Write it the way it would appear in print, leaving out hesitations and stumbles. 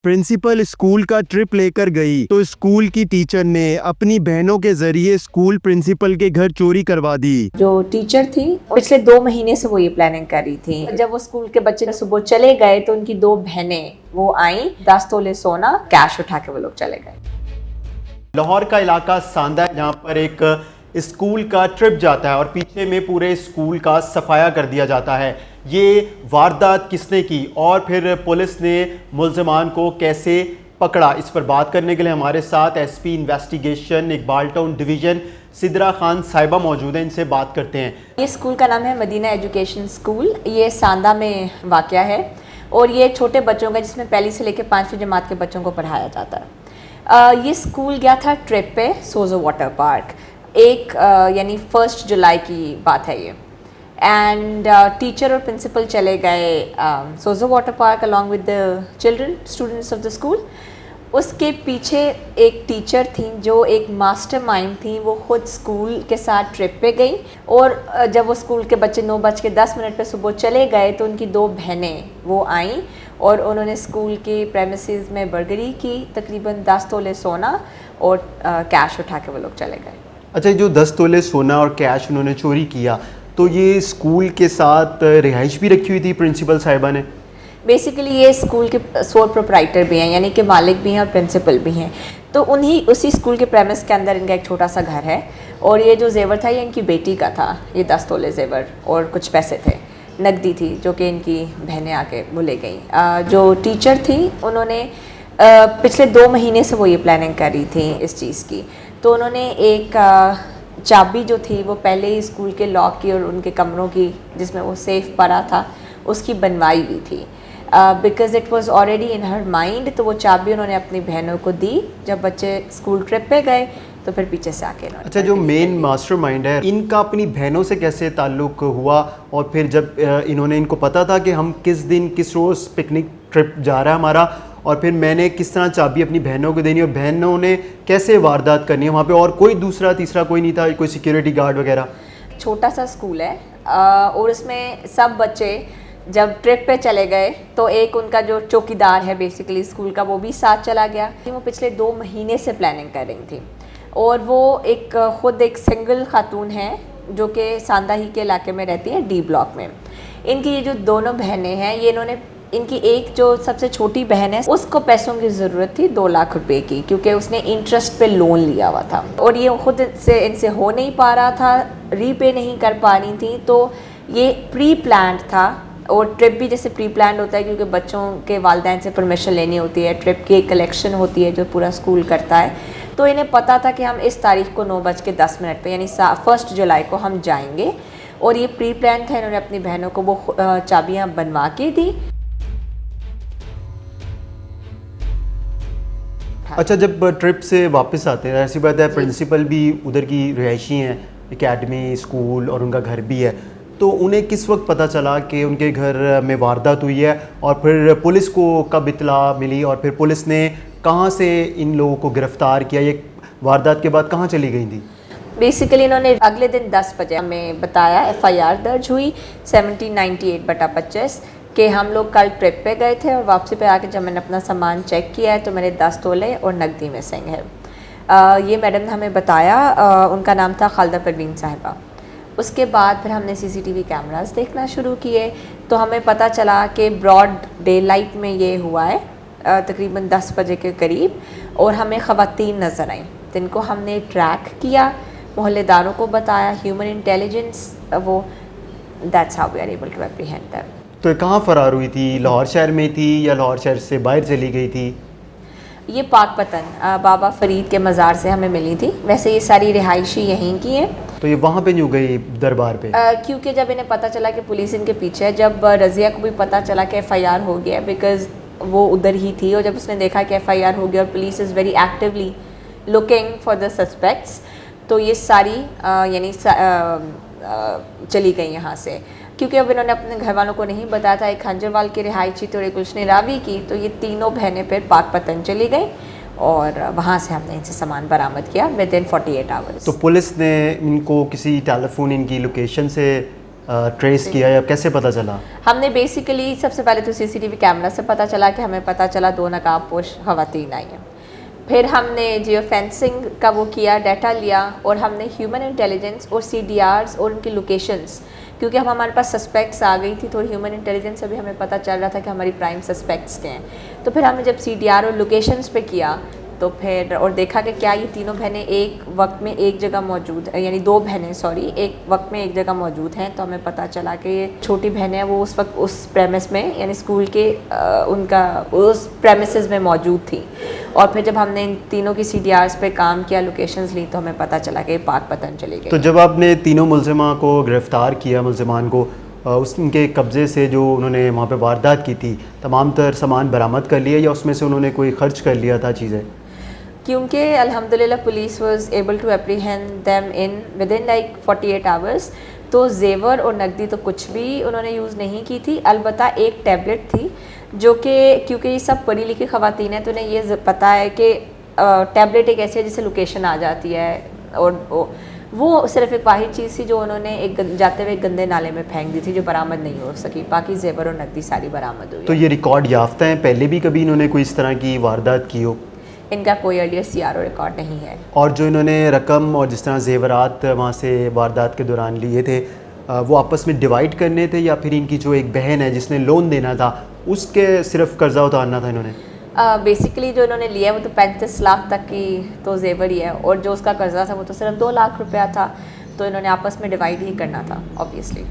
Principal school का trip लेकर गई तो स्कूल की टीचर ने अपनी बहनों के जरिए स्कूल प्रिंसिपल के घर चोरी करवा दी। जो टीचर थी पिछले 2 महीने से वो ये प्लानिंग कर रही थी। जब वो स्कूल के बच्चे सुबह चले गए तो उनकी 2 बहनें वो आई, 10 तोले सोना कैश उठा के वो लोग चले गए। लाहौर का इलाका सांदा है जहाँ पर एक स्कूल का ट्रिप जाता है और पीछे में पूरे स्कूल का सफाया कर दिया जाता है। ये वारदात किसने की और फिर पुलिस ने मुल्ज़िमान को कैसे पकड़ा, इस पर बात करने के लिए हमारे साथ SP investigation Iqbal town division Sidra Khan साहिबा मौजूद हैं। इनसे बात करते हैं। ये स्कूल का नाम है मदीना एजुकेशन स्कूल। ये सांदा में वाक़या है और ये छोटे बच्चों का जिसमें पहली से लेकर 5वीं जमात के बच्चों को पढ़ाया जाता है। ये स्कूल गया था ट्रिप पे सोजो वाटर पार्क, यानी 1 जुलाई की बात है ये। एंड टीचर और प्रिंसिपल चले गए सोजो water park along with the children students of the school. उसके पीछे एक टीचर थी जो एक मास्टरमाइंड थी, वो खुद स्कूल के साथ ट्रिप पे गई और जब वो स्कूल के बच्चे 9:10 पे सुबह चले गए तो उनकी 2 बहनें वो आईं और उन्होंने स्कूल के प्रेमिसेस में बर्गरी की, तकरीबन 10 तोले सोना और कैश उठा के वो लोग चले गए। अच्छा, जो 10 तोले सोना और कैश उन्होंने चोरी किया तो ये स्कूल के साथ रिहाइश भी रखी हुई थी प्रिंसिपल साहिबा ने? बेसिकली ये स्कूल के सोल प्रोप्राइटर भी हैं, यानी कि मालिक भी हैं और प्रिंसिपल भी हैं। तो उसी स्कूल के प्रेमिस के अंदर इनका एक छोटा सा घर है और ये जो जेवर था ये इनकी बेटी का था। ये 10 तोले जेवर और कुछ पैसे थे, नकदी थी जो कि इनकी बहनें आके वो ले गई। जो टीचर थी उन्होंने पिछले 2 महीने से वो ये प्लानिंग कर रही थी इस चीज़ की। तो उन्होंने एक चाबी जो थी वो पहले ही स्कूल के लॉक की और उनके कमरों की जिसमें वो सेफ पड़ा था उसकी बनवाई हुई थी, because it was already in her mind. तो वो चाबी उन्होंने अपनी बहनों को दी। जब बच्चे स्कूल ट्रिप पे गए तो फिर पीछे से आके अच्छा, जो मेन मास्टरमाइंड है इनका अपनी बहनों से कैसे ताल्लुक़ हुआ और फिर जब इन्होंने इनको पता था कि हम किस दिन किस रोज़ पिकनिक ट्रिप जा रहा है हमारा, और फिर मैंने किस तरह चाबी अपनी बहनों को देनी और बहनों ने कैसे वारदात करनी है वहाँ पे, और कोई दूसरा तीसरा कोई नहीं था, कोई सिक्योरिटी गार्ड वगैरह? छोटा सा स्कूल है और उसमें सब बच्चे जब ट्रिप पे चले गए तो एक उनका जो चौकीदार है बेसिकली स्कूल का वो भी साथ चला गया। वो पिछले 2 महीने से प्लानिंग कर रही थी और वो खुद एक सिंगल खातून है जो कि सांदा ही के इलाके में रहती है, डी ब्लॉक में। इनकी ये जो दोनों बहनें हैं ये इनकी एक जो सबसे छोटी बहन है उसको पैसों की ज़रूरत थी 2 लाख रुपए की, क्योंकि उसने इंटरेस्ट पे लोन लिया हुआ था और ये खुद से इनसे हो नहीं पा रहा था, रीपे नहीं कर पा रही थी। तो ये प्री प्लान्ड था और ट्रिप भी जैसे प्री प्लान्ड होता है क्योंकि बच्चों के वालिदैन से परमिशन लेनी होती है, ट्रिप की एक कलेक्शन होती है जो पूरा स्कूल करता है। तो इन्हें पता था कि हम इस तारीख को 9:10 पे यानी 1 जुलाई को हम जाएंगे और ये प्री प्लान था। इन्होंने अपनी बहनों को वो चाबियाँ बनवा के दी। अच्छा, जब ट्रिप से वापस आते हैं, ऐसी बात है प्रिंसिपल भी उधर की रिहायशी हैं, एकेडमी स्कूल और उनका घर भी है, तो उन्हें किस वक्त पता चला कि उनके घर में वारदात हुई है और फिर पुलिस को कब इत्तला मिली और फिर पुलिस ने कहाँ से इन लोगों को गिरफ़्तार किया? ये वारदात के बाद कहाँ चली गई थी? बेसिकली इन्होंने अगले दिन 10 बजे हमें बताया, FIR दर्ज हुई 1798/25 कि हम लोग कल ट्रिप पे गए थे और वापसी पे आके जब मैंने अपना सामान चेक किया है तो मेरे 10 तोले और नकदी मिसिंग है। ये मैडम ने हमें बताया, उनका नाम था खालिदा परवीन साहिबा। उसके बाद फिर हमने CCTV कैमरास देखना शुरू किए तो हमें पता चला कि ब्रॉड डे लाइट में ये हुआ है, तकरीबन 10 बजे के करीब, और हमें ख़वातीन नज़र आई जिनको हमने ट्रैक किया, मोहल्लेदारों को बताया, ह्यूमन इंटेलिजेंस, वो that's how we are able to apprehend them. तो कहाँ फ़रार हुई थी? लाहौर शहर में थी या लाहौर शहर से बाहर चली गई थी? ये पाकपतन बाबा फरीद के मज़ार से हमें मिली थी। वैसे ये सारी रिहायशी यहीं की हैं। तो ये वहाँ पे नहीं गई दरबार पे? क्योंकि जब इन्हें पता चला कि पुलिस इनके पीछे है, जब रज़िया को भी पता चला कि FIR हो गया, बिकॉज़ वो उधर ही थी, और जब उसने देखा कि FIR हो गया और police is very actively looking for the suspects, तो ये सारी यानी चली गई यहाँ से। क्योंकि अब इन्होंने अपने घर वालों को नहीं बताया था, एक खंजरवाल की रिहायशी थी और एक गुलशन रावी की, तो ये तीनों बहनें फिर पाकपतन चली गई और वहाँ से हमने इनसे सामान बरामद किया विद इन 48 आवर्स। तो पुलिस ने इनको किसी टेलीफोन इनकी लोकेशन से ट्रेस किया या कैसे पता चला? हमने बेसिकली सबसे पहले तो सीसीटीवी कैमरा से पता चला कि हमें पता चला 2 नकाबपोश खवातीन आई हैं। फिर हमने जियो फेंसिंग का वो किया, डाटा लिया, और हमने ह्यूमन इंटेलिजेंस और CDRs और उनकी लोकेशंस, क्योंकि अब हमारे पास सस्पेक्ट्स आ गई थी, थोड़ी ह्यूमन इंटेलिजेंस से भी हमें पता चल रहा था कि हमारी प्राइम सस्पेक्ट्स के हैं। तो फिर हमने जब CDR और लोकेशंस पे किया तो फिर और देखा कि क्या ये तीनों बहनें एक वक्त में एक जगह मौजूद है, यानी 2 बहनें सॉरी एक वक्त में एक जगह मौजूद हैं। तो हमें पता चला कि ये छोटी बहनें हैं, वो उस वक्त उस प्रेमिस में यानी स्कूल के उनका उस प्रेमिसेस में मौजूद थी। और फिर जब हमने इन तीनों की CDRs पे काम किया, लोकेशंस ली, तो हमें पता चला कि पाक पतन चली गई। तो जब आपने तीनों मुलजिमा को गिरफ़्तार किया, मुलजिमान को उनके कब्ज़े से जो उन्होंने वहाँ पे वारदात की थी तमाम तर सामान बरामद कर लिया या उसमें से उन्होंने कोई खर्च कर लिया था चीज़ें? क्योंकि अल्हम्दुलिल्लाह police was able to apprehend them within like 48 hours, तो जेवर और नकदी तो कुछ भी उन्होंने यूज़ नहीं की थी। अलबत्ता एक टैबलेट थी जो कि क्योंकि ये सब पढ़ी लिखी ख़वातीन हैं तो उन्हें ये पता है कि टैबलेट एक ऐसी है जिससे लोकेशन आ जाती है, और वो सिर्फ एक वाहिद चीज़ थी जो उन्होंने एक जाते हुए गंदे नाले में फेंक दी थी, जो बरामद नहीं हो सकी। बाकी जेवर और नकदी सारी बरामद हुई। तो ये रिकॉर्ड याफ्ता हैं, पहले भी कभी इन्होंने कोई इस तरह की वारदात की हो? इनका कोई अर्लियर CRO रिकॉर्ड नहीं है। और जो इन्होंने रकम और जिस तरह जेवरात वहाँ से वारदात के दौरान लिए थे, वो आपस में डिवाइड करने थे या फिर इनकी जो एक बहन है जिसने लोन देना था उसके सिर्फ कर्जा उतारना था इन्होंने? बेसिकली जो इन्होंने लिया है वो तो 35 लाख तक की तो जेवर ही है, और जो उसका कर्जा था वो तो सिर्फ 2 लाख रुपया था, तो इन्होंने आपस में डिवाइड ही करना था ऑब्वियसली।